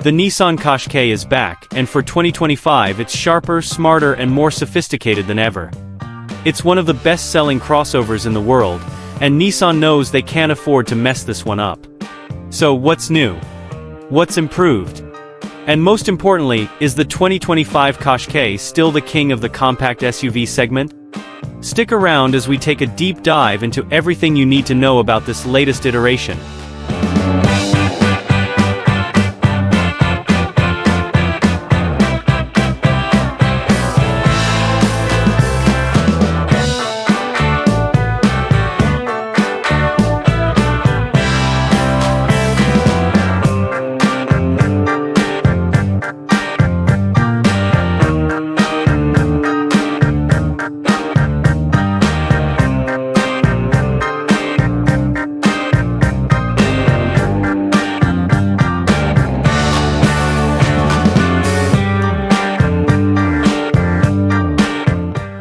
The Nissan Qashqai is back, and for 2025 it's sharper, smarter and more sophisticated than ever. It's one of the best-selling crossovers in the world, and Nissan knows they can't afford to mess this one up. So what's new? What's improved? And most importantly, is the 2025 Qashqai still the king of the compact SUV segment? Stick around as we take a deep dive into everything you need to know about this latest iteration.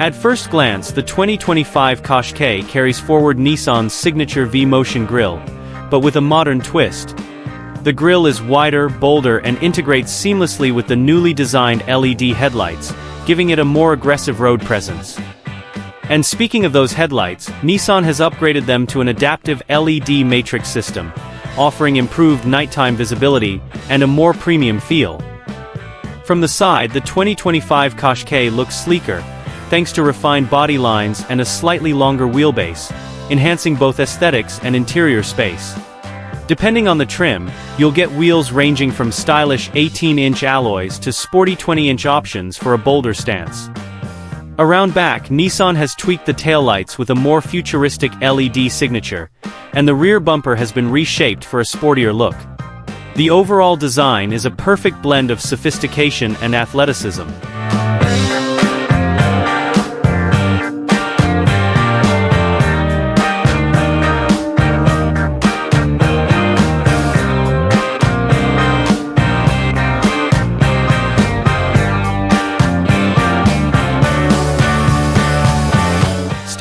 At first glance, the 2025 Qashqai carries forward Nissan's signature V-Motion grille, but with a modern twist. The grille is wider, bolder, and integrates seamlessly with the newly designed LED headlights, giving it a more aggressive road presence. And speaking of those headlights, Nissan has upgraded them to an adaptive LED matrix system, offering improved nighttime visibility and a more premium feel. From the side, the 2025 Qashqai looks sleeker, thanks to refined body lines and a slightly longer wheelbase, enhancing both aesthetics and interior space. Depending on the trim, you'll get wheels ranging from stylish 18-inch alloys to sporty 20-inch options for a bolder stance. Around back, Nissan has tweaked the taillights with a more futuristic LED signature, and the rear bumper has been reshaped for a sportier look. The overall design is a perfect blend of sophistication and athleticism.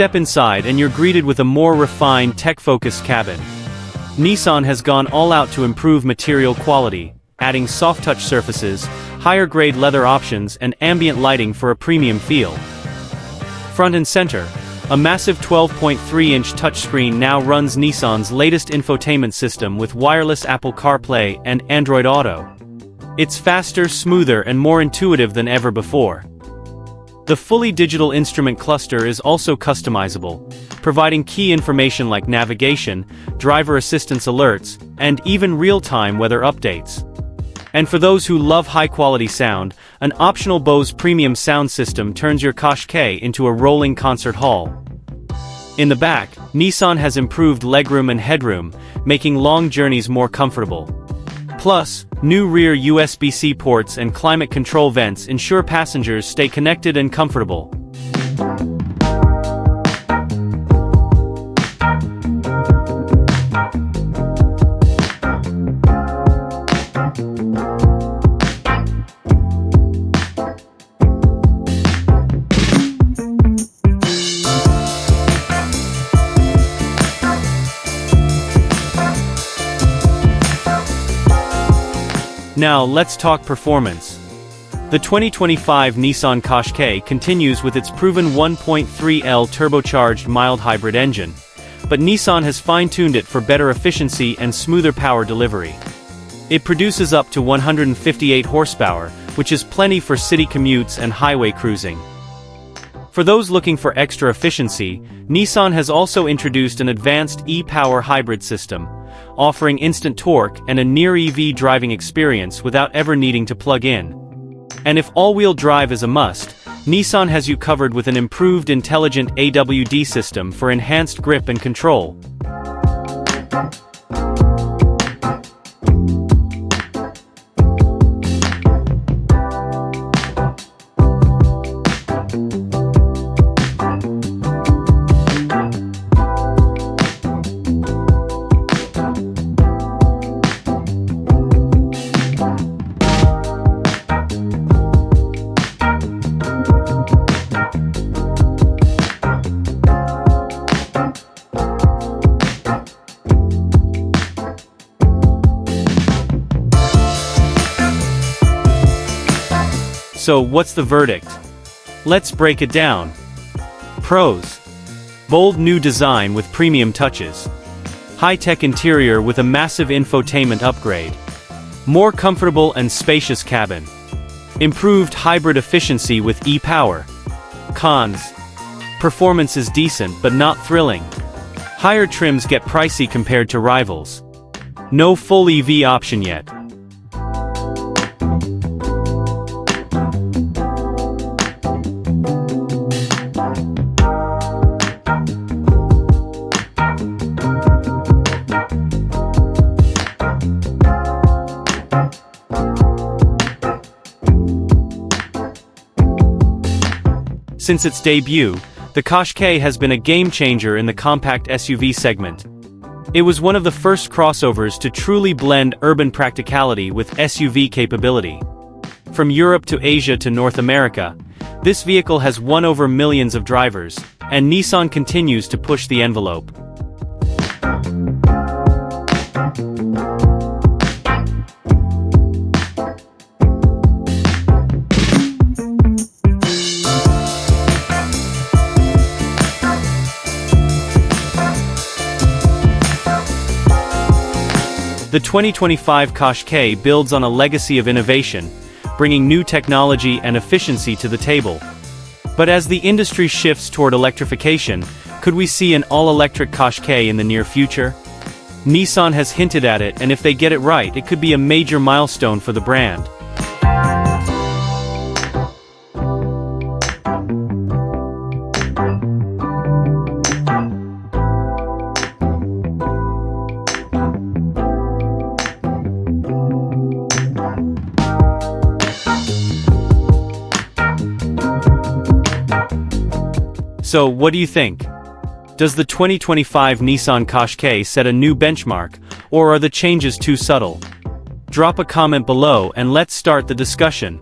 Step inside and you're greeted with a more refined, tech-focused cabin. Nissan has gone all out to improve material quality, adding soft-touch surfaces, higher-grade leather options and ambient lighting for a premium feel. Front and center, a massive 12.3-inch touchscreen now runs Nissan's latest infotainment system with wireless Apple CarPlay and Android Auto. It's faster, smoother and more intuitive than ever before. The fully digital instrument cluster is also customizable, providing key information like navigation, driver assistance alerts, and even real-time weather updates. And for those who love high-quality sound, an optional Bose premium sound system turns your Qashqai into a rolling concert hall. In the back, Nissan has improved legroom and headroom, making long journeys more comfortable. Plus, new rear USB-C ports and climate control vents ensure passengers stay connected and comfortable. Now let's talk performance. The 2025 Nissan Qashqai continues with its proven 1.3L turbocharged mild hybrid engine, but Nissan has fine-tuned it for better efficiency and smoother power delivery. It produces up to 158 horsepower, which is plenty for city commutes and highway cruising. For those looking for extra efficiency, Nissan has also introduced an advanced e-Power hybrid system, offering instant torque and a near-EV driving experience without ever needing to plug in. And if all-wheel drive is a must, Nissan has you covered with an improved intelligent AWD system for enhanced grip and control. So what's the verdict? Let's break it down. Pros. Bold new design with premium touches. High-tech interior with a massive infotainment upgrade. More comfortable and spacious cabin. Improved hybrid efficiency with e-power. Cons. Performance is decent but not thrilling. Higher trims get pricey compared to rivals. No full EV option yet. Since its debut, the Qashqai has been a game-changer in the compact SUV segment. It was one of the first crossovers to truly blend urban practicality with SUV capability. From Europe to Asia to North America, this vehicle has won over millions of drivers, and Nissan continues to push the envelope. The 2025 Qashqai builds on a legacy of innovation, bringing new technology and efficiency to the table. But as the industry shifts toward electrification, could we see an all-electric Qashqai in the near future? Nissan has hinted at it, and if they get it right, it could be a major milestone for the brand. So, what do you think? Does the 2025 Nissan Qashqai set a new benchmark, or are the changes too subtle? Drop a comment below and let's start the discussion.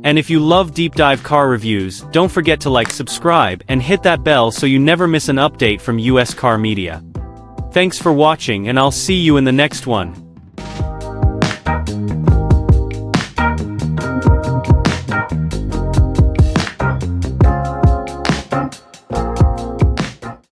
And if you love deep dive car reviews, don't forget to like, subscribe, and hit that bell so you never miss an update from US Car Media. Thanks for watching, and I'll see you in the next one.